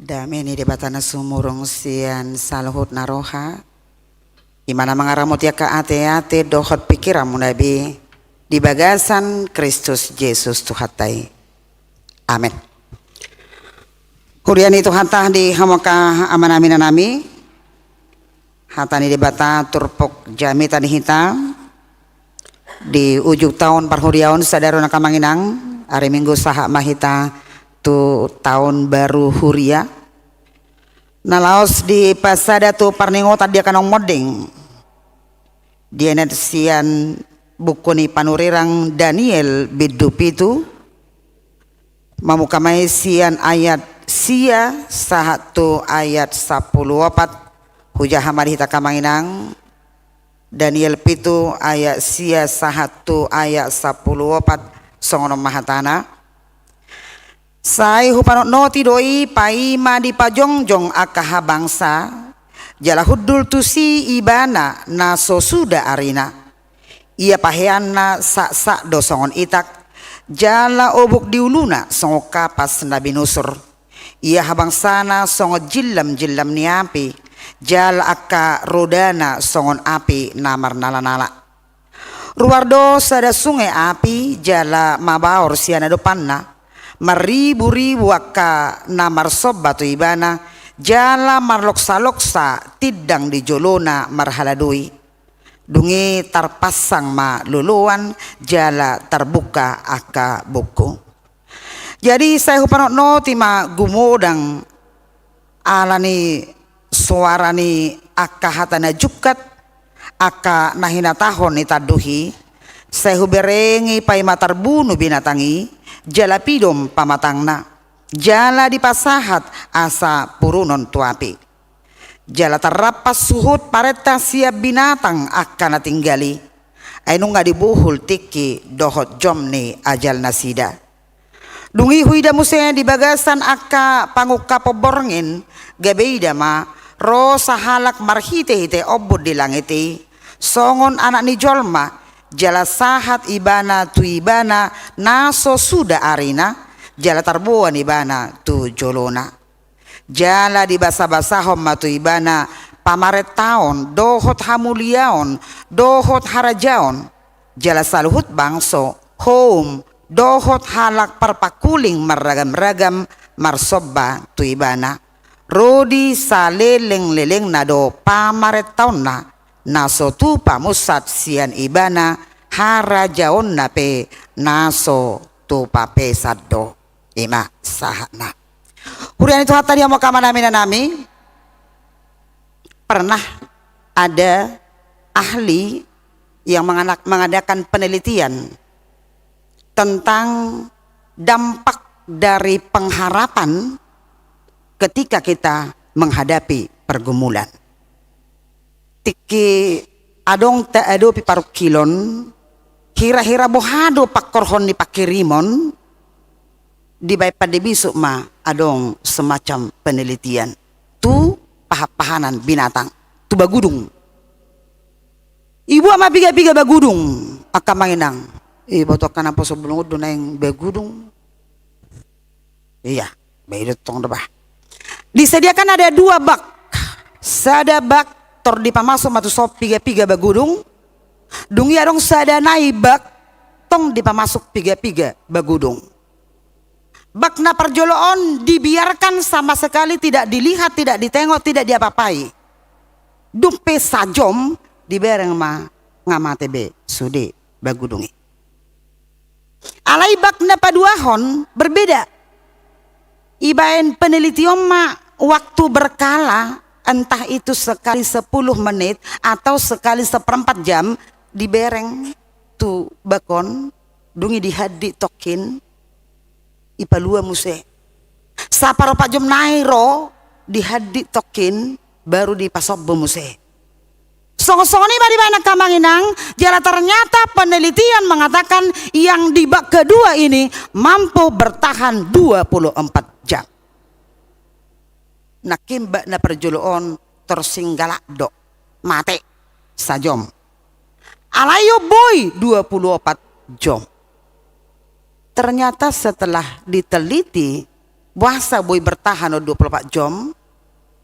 Dameni di batana sumurung sian salhut naroha. Imana mangaramut ya ka ate-ate dohot pikiramu nabi di bagasan Kristus Yesus Tuhatai. Amin. Kurian itu hantah di hamaka amanamina nami. Hatani di bata turpok jami tani hitam. Di ujung tahun parhuriaon sadarona kamanginang hari Minggu saha mahita tu tahun baru huria. Nalaos di pasada tu parningo tadi kanong modeng. Dia sian buku ni panurirang Daniel bidupitu mamukamai sian ayat sia satu ayat 10 hujah hamadi hita kamanginang Daniel pitu ayat sia satu ayat 10 songono mahatana sai hupanot noti doi paima di pajongjong akaha bangsa jala hudul tusi ibana naso suda arina ia paheana sak dosongon itak jala obuk diuluna songo kapas nabi nusur ia habangsana songo jillam niapi jala akka rodana songon api namar nala ruwardo sada sungai api jala mabaor siana depanna maribu-ribu akka namar sobbatu ibana jala marloksa-loksa tidang di jolona marhaladui dungi tarpasang ma luluan jala terbuka akka buku. Jadi saya hupanotno tima gumodang alani suarani akka hatana jukat akka nahina tahon itaduhi saya huberengi pai matarbunu binatangi jala pidom pamatangna jala dipasahat asa purunon tuapi jala terrapas suhut pareta siap binatang akan tinggali ainu nga dibuhul tiki dohot jomni ajal nasida dungi huida musenya di bagasan akka panguka poborngin gabeida ma rosa halak marhite-hite obud di langiti songon anak ni jolma jala sahat ibana tu ibana naso suda arina jala tarbuan ibana tu jolona jala di basa-basahom matu ibana pamaret taon dohot hamuliaon dohot harajaon jala saluhut bangso home dohot halak parpakuling maragam-ragam marsobba tu ibana rodi saleleng-leleng nado pamaret taon na naso tu pamusat sian ibana harajaon nape naso tu pape saddo ima sahana. Hurian itu hatta dia mau kamanamin nami pernah ada ahli yang mengadakan penelitian tentang dampak dari pengharapan ketika kita menghadapi pergumulan. Tiki adong ta ado piparuk kilon hira-hira bohado pakorhon ni pakirimon di baipan de bisuk ma adong semacam penelitian tu pahapahanan binatang tu bagudung ibu ama biga-biga bagudung akka manginang ibu to kana po sebelum do na yang bagudung iya baidot tong debah disediakan ada 2 bak sada bak tor dipamasuk matu sop piga-piga bagudung dungi adong sada nai bak tong dipamasuk piga-piga bagudung bak na perjoloon dibiarkan sama sekali tidak dilihat, tidak ditengok, tidak diapa-apai. Dumpe sajom dibereng ma ngamate be sude bagudungi. Alai bak na paduahon berbeda. Ibaen penelitian ma waktu berkala entah itu sekali 10 menit atau sekali 1/4 jam dibereng tu bakon dungi dihadi tokin ipalua muse saparo pajom nairo dihadi tokin baru dipasok bemuse songo-songo ni bagaimana kamanginang jala ternyata penelitian mengatakan yang di bak kedua ini mampu bertahan 24 jam nakimba na perjoloon tersinggalak dok mate sajom alayo boy 24 jam. Ternyata setelah diteliti puasa boy bertahan 24 jam.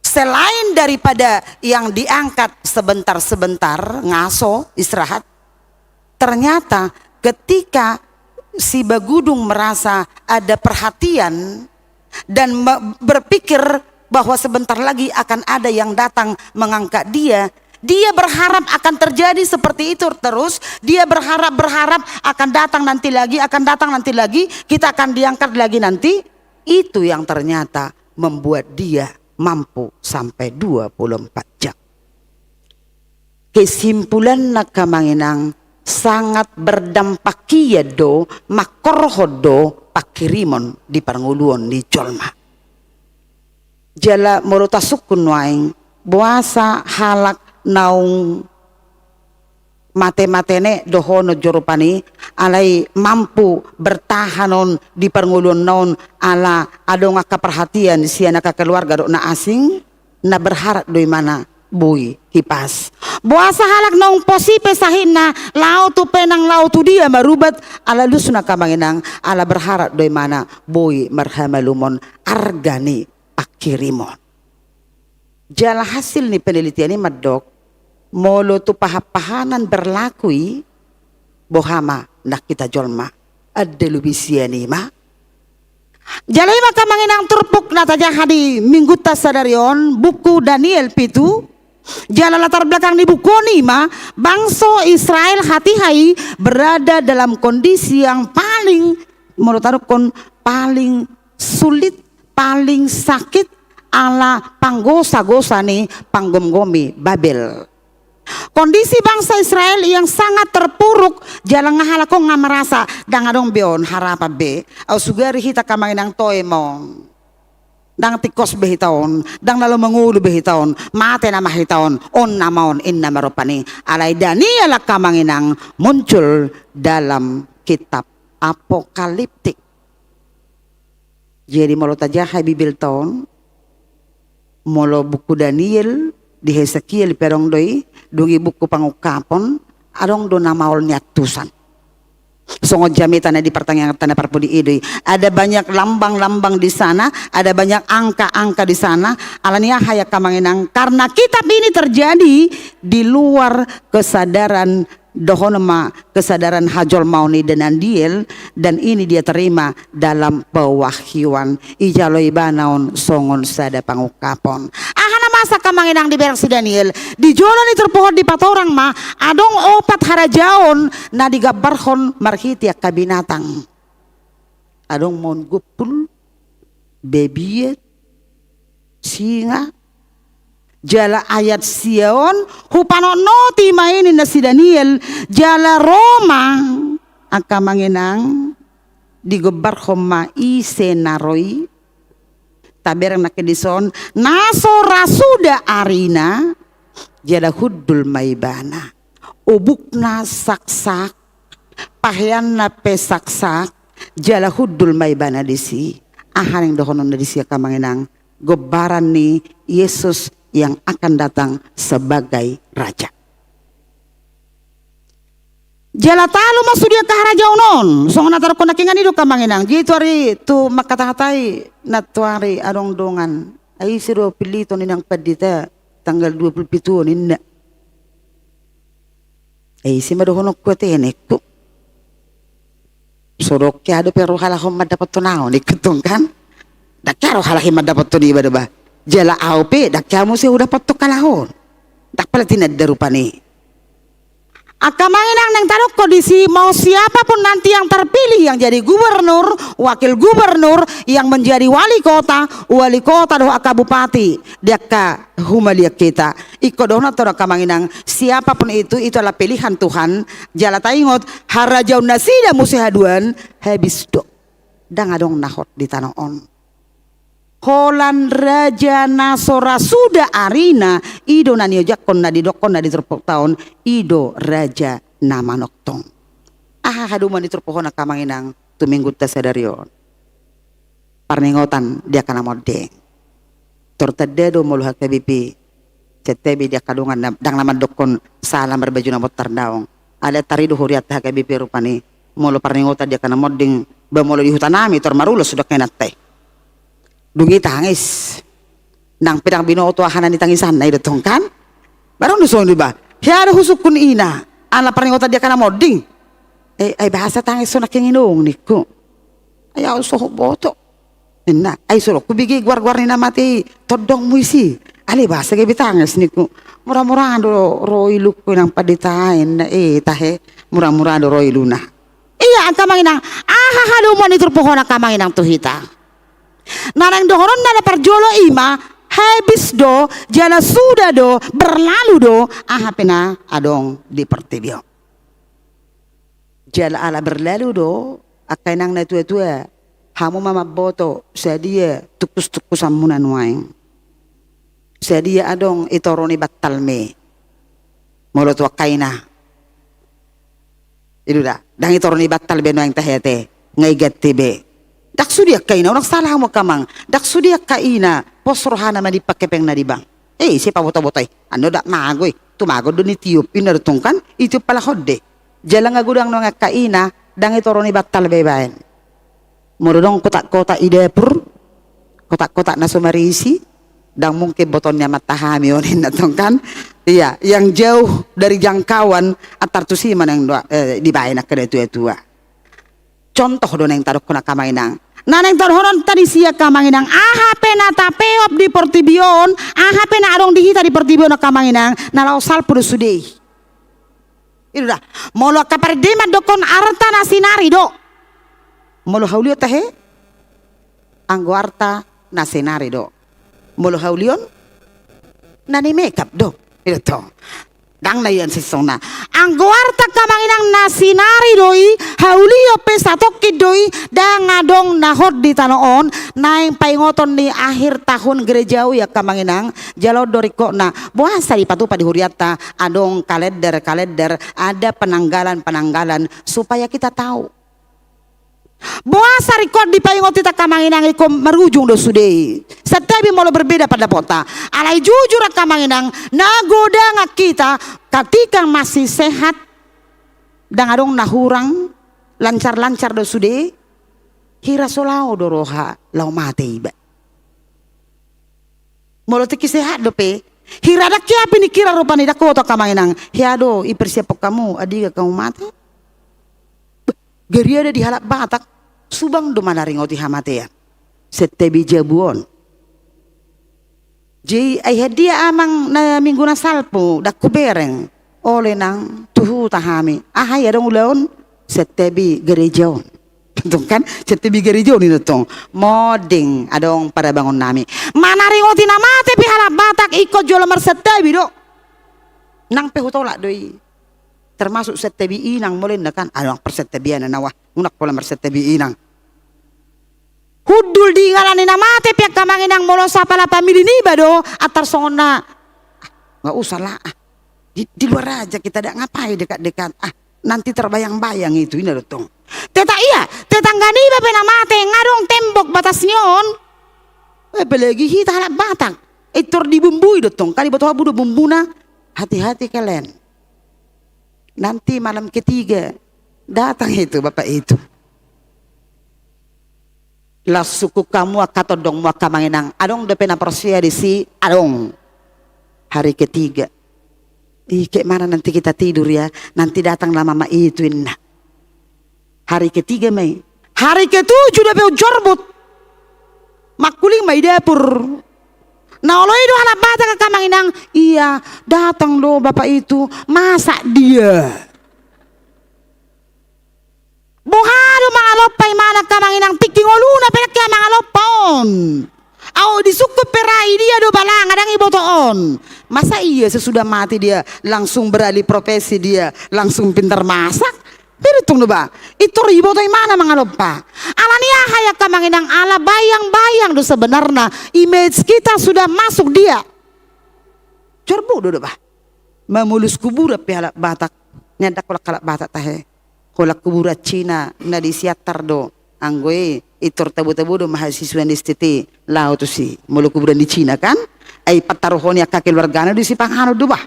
Selain daripada yang diangkat sebentar-sebentar ngaso istirahat, ternyata ketika si Bagudung merasa ada perhatian dan berpikir bahwa sebentar lagi akan ada yang datang mengangkat dia, dia berharap akan terjadi seperti itu terus. Dia berharap akan datang nanti lagi, kita akan diangkat lagi nanti. Itu yang ternyata membuat dia mampu sampai 24 jam. Kesimpulan nakamanginang sangat berdampak kia do makorhodo pakirimon di Paranguluon di Jolma. Jala morotasukun waing buasa halak naung mate-matene dohono jorupani alai mampu bertahanon di Paranguluon naon ala adong perhatian siana keluarga do na asing na berharap doi mana bui kipas buasa halak naung posipe sahina lau tu penang lau tu dia marubat ala lusuna kamanginang ala berharap doi mana bui marhamalumon argani pakirimon. Jala hasil ni penelitian ini madok molo tu pahapahanan berlakui bohama nak kita jolma ada lubisiani ma jalai maka manginang turpuk nataja hadi minggu tasadarion buku Daniel pitu jala latar belakang di buku ni ma bangsa Israel hati-hai berada dalam kondisi yang paling menurut paling sulit, paling sakit ala panggosa-gosa ni panggom-gomi Babel. Kondisi bangsa Israel yang sangat terpuruk jalan ngahalako nga merasa dang adong beon harapa be au sugari hita kamanginang toy mong dang tikos behitaon dang nalo mengulu behitaon mate na mahitaon on namaon in namarupani alay Daniel kamanginang muncul dalam kitab apokaliptik. Jadi molo tajahay bibil taon molo buku Daniel di Hesekiel perong doi dungi buku pangukapon adong do namaol nyatusan songo jamitan di pertanyaan tanda parpudi idoi ada banyak lambang-lambang di sana, ada banyak angka-angka di sana. Alania hayak kamanginang karena kitab ini terjadi di luar kesadaran dohonema, kesadaran Hajol Mauni dan Andiel, dan ini dia terima dalam pewahyuan ijaloi banaon songon sada pangukapon. Ahana masa kamanginang di versi Daniel di jono ni terpohon di patorang ma adong opat harajaon na digabarhon marhitiak kabinatang adong mon gupul bebiet singa jala ayat sion hupanonoti mainin na si Daniel jala Roma akamanginang digabarhon ma isenaroi taberang nakedison naso rasuda arina jada huddul maibana ubukna saksak pahian na pesaksak jala huddul maibana disi ahaning dohonon disi kamanginang gobaran ni Yesus yang akan datang sebagai raja. Jala talo masudia kaharajaunon song natar ko nakingan ido kamanginang jitu ari tu makatahatai natuari arong dongan ay siro pilito ninang padita tanggal 27 ninna ay si madohonok ko tenek ko sorok kyado pero halahom madapat tunaw ni ketong kan dakaro halahi madapat tuni ba ba jala aupe dakyamu si udah patok kalahon dak pala tinaddarupani. Akamanginang nang tanok kondisi mau siapapun nanti yang terpilih yang jadi gubernur, wakil gubernur, yang menjadi wali kota doh akabupati dia ka humalia kita iko doh nato akamanginang siapapun itu adalah pilihan Tuhan jala taingot harajaun nasida musihaduan habis do dang adong nahot di tanoon Holan raja nasora suda arina ido na niyojak na didokon na diturpok taon ido raja nama noktong haduman diturpok na kamanginang tuminggut ta sadaryon parningotan dia kana modeng tortadedo muluhat kabipi cetebi dia kadungan dang nama dokon salam berbaju na motar daong ada tarido huriat ha kabipi rupani mulu parningotan dia kana modeng bamolo di hutanami tor marulo sudah kena teh dungi tangis nang pedang binoto hanan ni tangisan na idotong kan barang nuson di ba hiya ada husuk kun ina ala paringota dia kana moding ay bahasa tangis so nakinginong niko ayaw so boto na ay solo kubigi gwar-gwar ni namati todong muisi ali bahasa ge bitangis niko murah-murah do roy look ko nang paditain na tahe murah-murah do roy luna iya ang kamanginang halumo ni turpuhon ang kamanginang tuhita narang dohoron na parjolo ima habis do jala sudah do berlalu do pena adong di pertibio jala ala berlalu do akainang na tua-tua hamu mama boto sadia tukus-tukus amunan waing sadia adong itoroni batalme molo tua kaina itu dah dang itoroni batal beno yang tahete ngai gattibe dak sudia kaina orang salah mo kamang dak sudia kaina posrohana madi pakepeng na di bang siapa boto-botay ano dak magoy tumago do ni tiup pinartungkan itu pala hodde jalang agudang no nga kaina dang itoroni batal bebaen murudong kotak-kotak idepur kotak-kotak na sumarisi dang mungkin botonnya matahami onin natongkan iya yang jauh dari jangkauan antar tusiman yang dibayan ke tua-tua contoh do nang tarok kuna kamainang naneng tarhoron tadi sia kamanginang pena tapeop di portibion pena adong dihita di portibion na kamanginang nalau salpu do sudei itu dah molo kapardeman dokon arta na sinari do molo haulio tahe anggo arta na sinari do molo haulion nani makeup do itu to dang na yan sisona anggo arta kamanginang na sinari doi haulio pesatokid doi dang adong nahod di tanoon naing paingoton ni akhir tahun gerejau ya kamanginang jalo doriko na buasa di patupa di huriata adong kalender ada penanggalan supaya kita tahu buasa record di paingot kita kamanginang iko merujung do sudei setabi molo berbeda pada pota alai jujur kamanginang nagoda ngak kita ketika masih sehat dan adong nahurang lancar-lancar do sudei hira solao do roha lau mate iba molo teki sehat do pe hira dak kiapi ni kira rupani dak kota kamanginang hiado ipersiapok kamu adiga kamu mate geri ada di halak Batak subang do manaringoti hamatean setebi jabuon jadi ayah dia amang na minggu na salpo dak kubereng oleh nang tuhu tahami ya dong ulaon setebi gerejaon tentu kan setebi gerejaon itu tong moding adong pada bangun nami manaringoti namate pi halak Batak ikut jual mersetebi do nang pehutolak doi termasuk setebi inang mulai kan ada persetebian nawah unak pola mersetebi inang hudul di ngalani namate pihak kamanginang molo sapala pamili ni bado atar songona nggak usah lah di luar aja kita tidak ngapain dekat-dekat nanti terbayang-bayang itu ini dotong teta iya tetanggani babe namate ngadong tembok batas nyon apalagi kita halak Batak itur dibumbui dotong kali batu habu do bumbuna hati-hati kalian nanti malam ketiga datang itu bapak itu lah suku kamu akatodong mua kamanginang adong depena persia di si adong hari ketiga kayak mana nanti kita tidur ya nanti datang lama mama itu inna hari ketiga Mei hari ketujuh dapet jorbut makuling mai dapur nah lo itu anak Batak ke kamanginang iya datang lo bapak itu masak dia buhado mangalopay mana kamanginang tiking oluna penakya mangalopon disukup perai dia do balang adang ibotoon masa iya sesudah mati dia langsung beralih profesi dia langsung pintar masak Piritong do ba? Ito ribo tayo mana mga lupa. Ala niya hayak ka manginang ala bayang-bayang do sebenarnya image kita sudah masuk dia. Corbo do ba? Mamulus kubura pihala Batak. Nyandak kolak kalak Batak tahe. Kolak kubura Cina na disiatar do. Anggoy itor tabu-tabu do mahasiswa di stiti lao to si mulu kuburan di Cina kan? Ay pataruhon ya kakil wargana do si panghano do ba?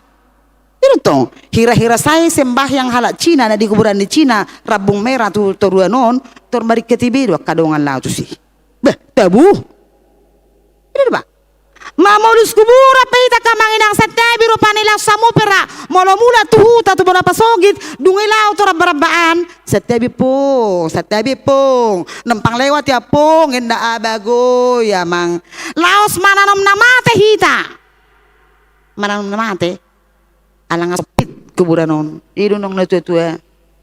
Itu hira-hira saya sembahyang halak Cina na di kuburan di Cina rabung merah tu toruanon tor mari ketibido kadongan lao tu si bah tabu Mamodus kubura peita kamanginang sate biro panila samupera molo mula tuhuta tu berapa sogit dungilau tu rabaan sate pong nempang lewat ya pong enda abago ya mang laos mananom namate hita mananom namate alang sopit kuburanon idunong na tuwa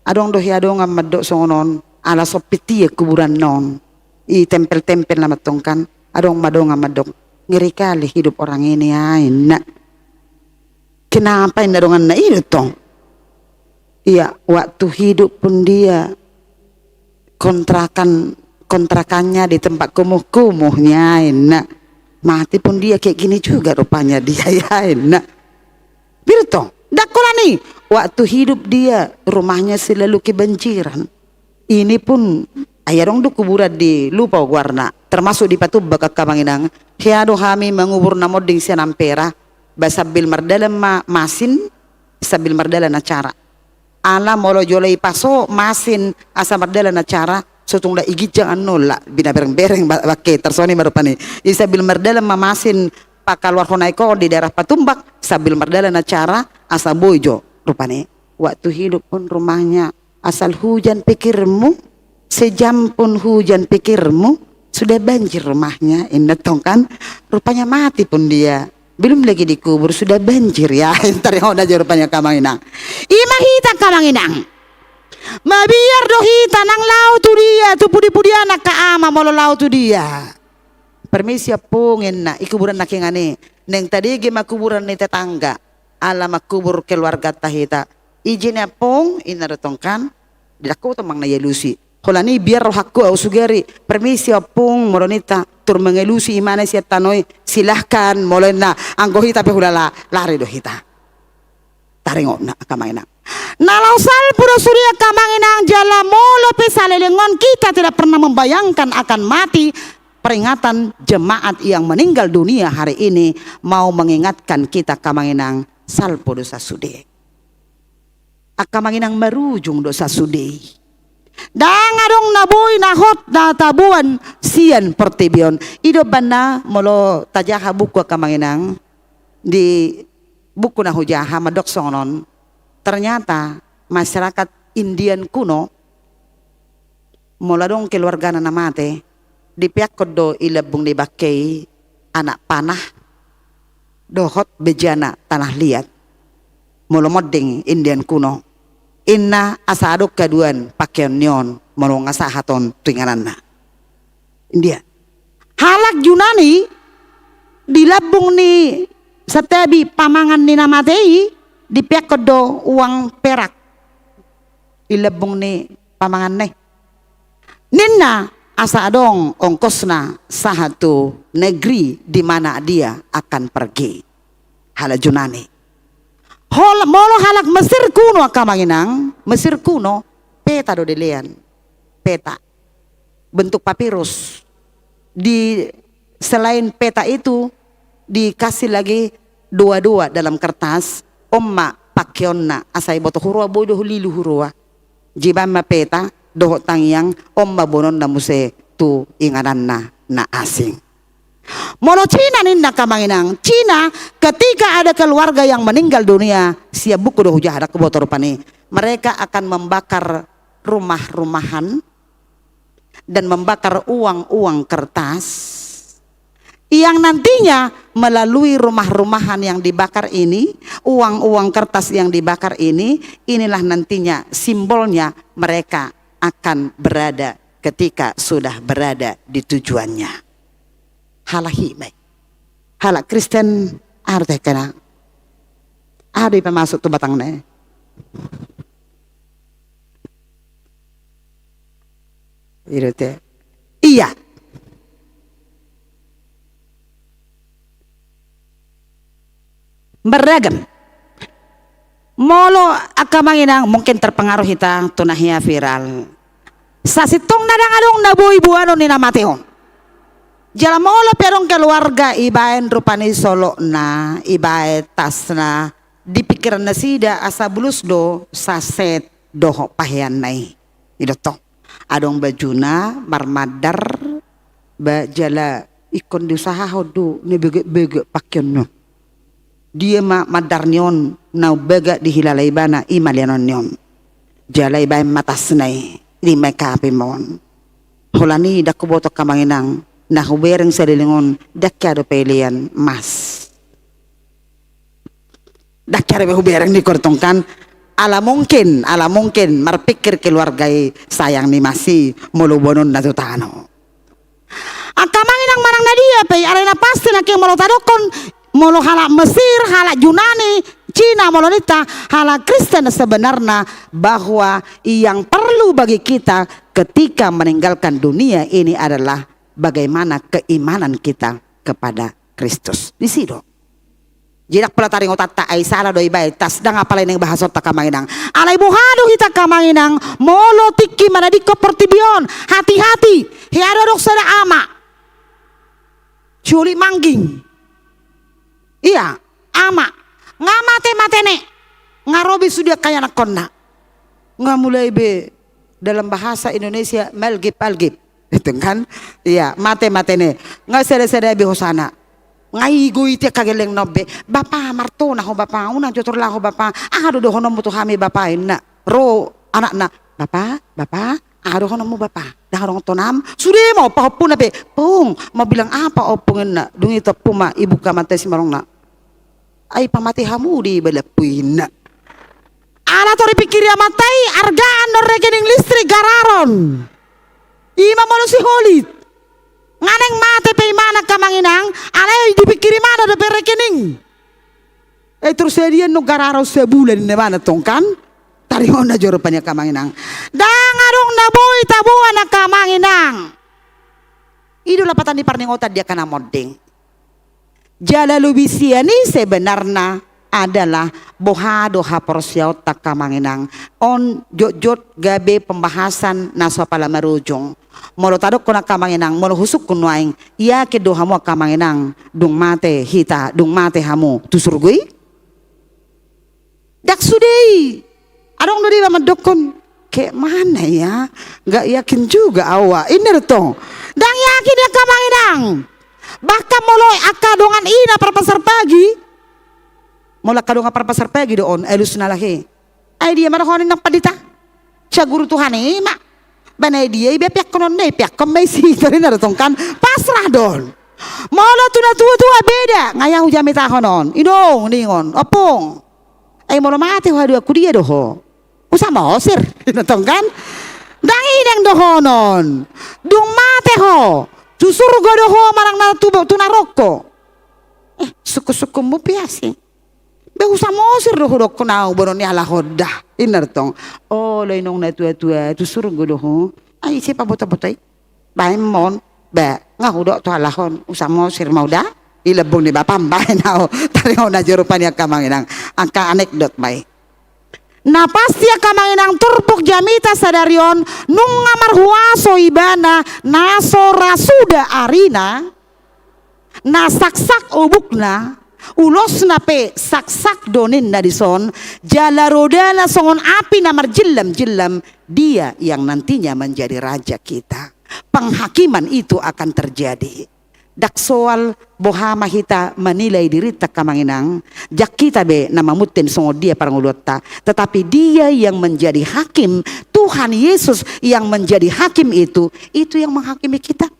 adong dohi adong amadok songonon ala sopiti kuburan non i tempel-tempel na matongkan adong madong amadok. Ngeri kali hidup orang ini ya enak. Kenapa ini dengan na itu tong? Iya, waktu hidup pun dia kontrakannya di tempat kumuh-kumuhnya enak. Mati pun dia kayak gini juga rupanya dia ya enak. Birtong, dakulani waktu hidup dia rumahnya selalu kebanjiran. Ini pun ayah dong kuburan di lupa warna termasuk di Patubak Kamanginang. Hiado kami mengubur namoding siya nampera basabil mardalam masin sabil mardalan acara ala molo jolay paso masin asa mardalan acara sotong da igit jangan nolak bina bereng-bereng bakke tersoni baru pani isabil mardalan masin pakalwar honay ko di daerah Patumbak sabil mardalan acara asa bojo rupane waktu hidup pun rumahnya asal hujan pikirmu sejam pun hujan pikirmu sudah banjir rumahnya indah tong kan rupanya mati pun dia belum lagi dikubur sudah banjir ya entar yang udah rupanya Kamanginang ima hita Kamanginang mabiar dohita nang lau tu dia tu pudi-pudi anak kaama molo lau tu dia permisi pungen na ikuburan nakingane neng tadi ge makuburan ni tetangga ala makubur keluarga tahita izin pong inarotong kan dilaku temang na yelusi Holani biar roh aku au sugeri permisi opung moronita tur mengelusi imana siat tanoi silahkan molena anggo hita pe hulala lari do hita taringok na Kamanginang nalau sal pura surya Kamanginang jala molo pe salelengon kita tidak pernah membayangkan akan mati peringatan jemaat yang meninggal dunia hari ini mau mengingatkan kita Kamanginang salpo dosa sude Kamanginang merujung dosa sude dangadong naboy nahot na tabuan sian pertibion ido bana molo tajaha buku Kamanginang di buku na hujaha madok sonon ternyata masyarakat Indian kuno mula dong keluarga na namate di pihak kodo ilabung di bakay anak panah dohot bejana tanah liat molo moding Indian kuno inna asadok kaduan pakaian nyon molong asahaton tuinganan na India halak Yunani dilabung ni satebi pamangan ni namatei di pihak kodo uang perak ilabung ni pamangan ne ninna asadong ongkosna sahatu negeri di mana dia akan pergi halak Yunani molo halak Mesir kuno Kamanginang Mesir kuno peta do delean peta bentuk papirus di selain peta itu dikasih lagi dua-dua dalam kertas omma pakionna asai boto hurua bodo lilu hurua jibama peta doho tangyang omma bonon na muse tu inganan na asing Molo Cina ninda Kamanginang Cina ketika ada keluarga yang meninggal dunia siap buku doh jahadak botor pani mereka akan membakar rumah-rumahan dan membakar uang-uang kertas yang nantinya melalui rumah-rumahan yang dibakar ini uang-uang kertas yang dibakar ini inilah nantinya simbolnya mereka akan berada ketika sudah berada di tujuannya halahimai halak Kristen arte kena ada yang masuk tuh batangnya iya beragam molo Kamanginang mungkin terpengaruh kita tunahnya viral sasitong nadang-adong nabuy buano ni namatehon jala molo perong keluarga ibaen rupani solo na ibae tas na dipikiran na sida asa bulus do saset doho pahian nai idoto adong bajuna marmadar ba jala ikon di usaha hodu ne bege pakyon no. Dia madarnion na bega di hilalay bana imalianon nyon. Jalay bay matasnay di may kapimon. Holani dakuboto kamanginang na hubereng sarilingon dakyado pelian mas. Dakyado hubereng di kortongkan ala mungkin marpikir keluarga sayang ni masih mulubonon na tutano. Akamanginang marang na dia pe arena pasti na keng molo tadokon molo hala Mesir, hala Yunani, Cina, molo nita hala Kristen sebenarnya bahwa yang perlu bagi kita ketika meninggalkan dunia ini adalah bagaimana keimanan kita kepada Kristus. Di situ. Jinak pala taring otat ta ay sala doy bay tas dang apalay ning bahasot ta kamanginang. Alay buhado kita kamanginang molo tiki manadiko pertibion. Hati-hati. Hiado dok sada ama. Culi mangging. Iya, ama. Ngamate ne. Ngarobi sudah kaya nakonna. Ngamulai be dalam bahasa Indonesia melgip algip. Itu kan? Iya, mate ne. Ngasere-sere be hosana. Ngai guiti kageleng nobe. Bapa marto na ho bapa. Unang jotor lah ho bapa. Ado do honom butuh hami bapa ina. Ro anak na. Bapa. Ado honom mo bapa. Dah orang tonam. Sudah mau pahopun na be. Pung. Mau bilang apa opungin na. Dungi tepuma ibu kamate si marong na. Ay pamati hamu di balapuin na. Ala tori pikir ya matai. Argaan no rekening listrik gararon. Ima malu si holit. Nganeng mate pe mana kamanginang alay dipikiri mana da rekening terus dia no gararo sebulan ne mana tongkan tari onda joropannya kamanginang dangarong na boy tabuan na kamanginang idola patan di parning otat dia kana modeng jala lubisiani sebenarnya adalah bohado haporsiaut tak kamanginang on jot gabe pembahasan nasopala marujung molo tadok kuna kamanginang molo husuk kunuaing iya ke dohamu kamanginang dung mate hita dung mate hamu tusurgui dak sudei adong dodi mamadokon ke mana ya nggak yakin juga awa ini retong dang yakin ya kamanginang bahkan molo akadongan ina perpasar pagi molo akadongan perpasar pagi doon elus nalahi ay dia marahonin ng padita siya guru Tuhan mak banai dia ibe piak konon ne piak kemai si tadi naratong kan pasrah don molo tuna tua beda ngayau jami tahonon idong ningon opong ay molo mate ho dua kudia doho usah mosir natong kan dangi dang dohonon dung mate ho susur go doho marang na tuna rokko suku-suku mu piasi be usah mosir doho dok nau bonon ya lah hodah inartong oh lainong na tua tu suruh godoh ay siapa bota-botai bae mon ba ngahudok to alahon usah mosir mauda ilebong ni bapa bae nao taringaw na jerupan ya kamanginang angka anekdot bae na pasti ya kamanginang turpuk jamita sadarion nung ngamar huaso ibana naso rasuda arina na saksak ubukna ulos na pe saksak donin na dison jala roda na songon api na marjilam dia yang nantinya menjadi raja kita penghakiman itu akan terjadi dak soal bohama hita menilai diri tak kamanginang jak kita be na mamutin songo dia parangulota tetapi dia yang menjadi hakim Tuhan Yesus yang menjadi hakim itu yang menghakimi kita.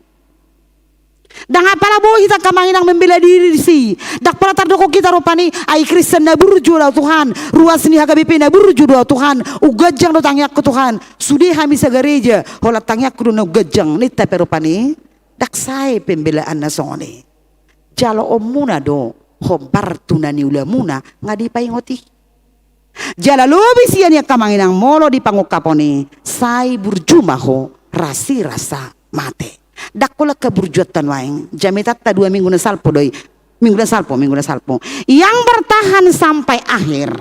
Dan apala boh kita kamanginang membela diri si dak pala tardoko kita rupani ai Kristen na burju daw Tuhan ruas ni hagabipi na burju daw Tuhan ugajang do tangyak ko Tuhan sudi hami sa gereja hola tangyak ko no gajang ni tapi rupani dak sai pembelaan na songoni jalo omuna do hobar tunani ulamuna ngadi paingoti jala lobi sian ya kamanginang molo di pangukaponi sai burjuma ho rasi rasa mate dakola keburjuatan waing jamitat ta 2 minggu na salpo doy minggu na salpo yang bertahan sampai akhir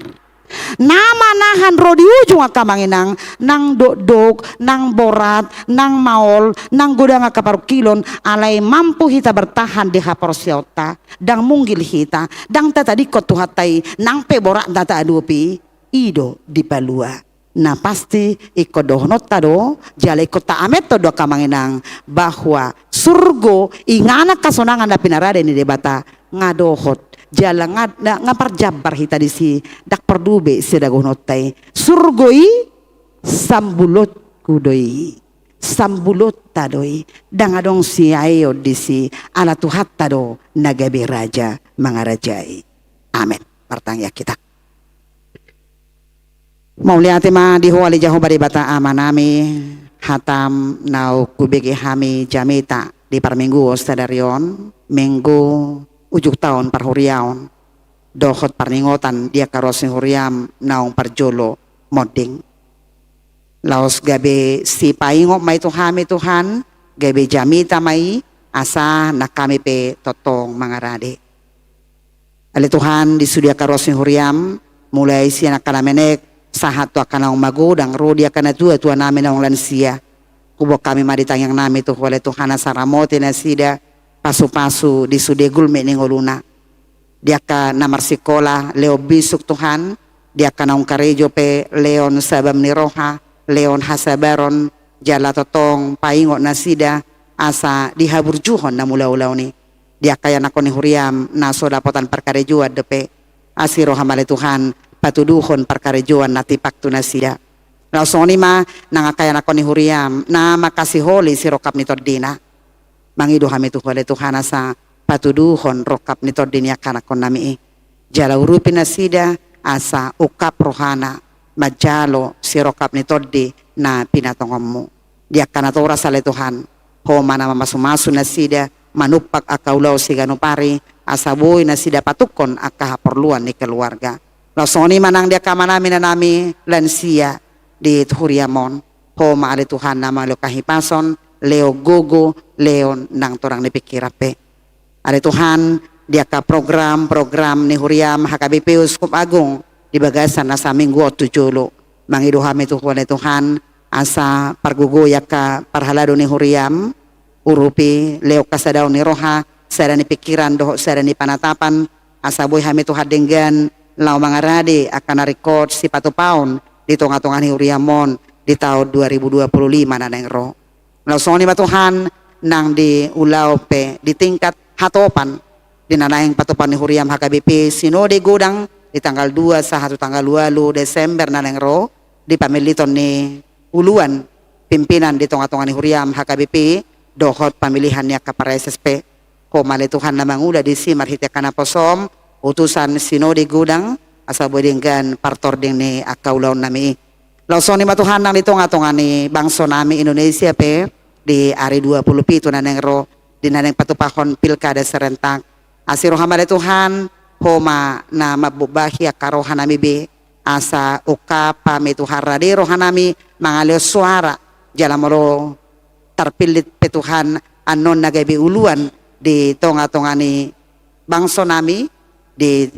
nama nahan rodi ujung akamanginang nang dok nang borat nang maol nang godang akaparukilon alay mampu hita bertahan di haporsiota dang munggil hita dang tata di kotuhatai nang pe borat data adupi ido di palua. Nah pasti ikodohnot tado jala ikota amet todo kamanginang bahwa surgo ingana kasonangan na pinarada ni debata ngadohot jala nga parjabar hita di si dak perdube si dagunot tay surgoi sambulot kudoi sambulot tadoy dangadong si ayo di si ala tuhat tado nagabi raja mga rajay. Amen. Partangya kita. Mauliati ma dihuali jaho bari bata ama nami hatam nau kubigi hami jamita di parminggu stadarion minggu ujuk tahun parhuriaon dohot parningotan dia karosin huriam naung parjolo moding laos gabe si paingo may tuhami Tuhan gabe jamita may asa na kami pe totong mga rade ali Tuhan di sudia karosin huriam mulai siya nakalamenek sahat tu akan ang magudang rodi akan tua namin ang lansia kubok kami maditang yang nami tu wala Tuhan saramote na sida pasu-pasu di sude gulme ning uluna dia ka namar sikola leo bisuk Tuhan dia ka naung karejo pe leon sabam ni roha leon hasabaron jala totong paingo na sida asa dihaburjuhon na mula-ulaw ni dia kaya nako ni huriam naso dapotan perkarejuan depe asiro hamale Tuhan patuduhon perkarejuan nati paktu na sida lausoni ma nangakaya nako ni huriam na makasih holi si rokap ni tordina mangidu hami Tuhan Tuhan asa patuduhon rokap ni tordina kanakon nami jala urupin na sida asa ukap rohana majalo si rokap ni tordi na pinatongommu dia kanatora sale Tuhan homa na mamasumasu na sida manupak akaulaw si ganupari asa boy na sida patukon akahaperluan ni keluarga lausoni manang dia kamanami na nami lansia di huriamon homa ali Tuhan nama lo kahipason leo gogo leon nang torang ni pikirape ali Tuhan dia ka program ni huriam HKBP Uskup Agung di bagasan na sa minggu 7 mangidu hami Tuhan asa pargugoya ka parhalado ni huriam urupi leo kasadaw ni roha sada ni pikiran doho sada ni panatapan asa boy hami Tuhan denggan lau mga rade akan na-record si patupaon di tunga-tunga ni huriamon di tahun 2025 na nengro lausoni ba Tuhan nang di ulaw pe di tingkat hatopan di nanayang patupan ni huriam HKBP sinode godang di tanggal 2 sa tanggal 2 Desember na nengro di pamiliton ni uluan pimpinan di tunga-tunga ni huriam HKBP dohot pamilihan niya kapara SSP kumali Tuhan na mangula di si marhita ka na posom utusan sinode godang asa bodinggan partor ding ni akaulaw nami lausoni ba Tuhan nang di tunga-tunga ni bangso nami Indonesia pe di hari 27 na nengro di naneng patupahon pilkada serentak asiro hamada Tuhan homa na mabubahi akarohan nami be asa ukapa me Tuhan radero hanami mangalio suara jalamoro terpilit pe Tuhan anon nagabi uluan di tonga-tonga ni bangso nami di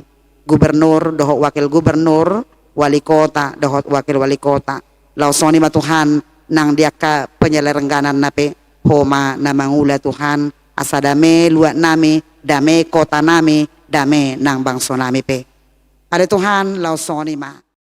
gubernur dohot wakil gubernur wali kota dohot wakil wali kota lausoni ba Tuhan nang dia ka penyelengganan nape homa na mangula Tuhan asa dame luat nami dame kota nami dame nang bangso nami pe ada Tuhan lausoni ma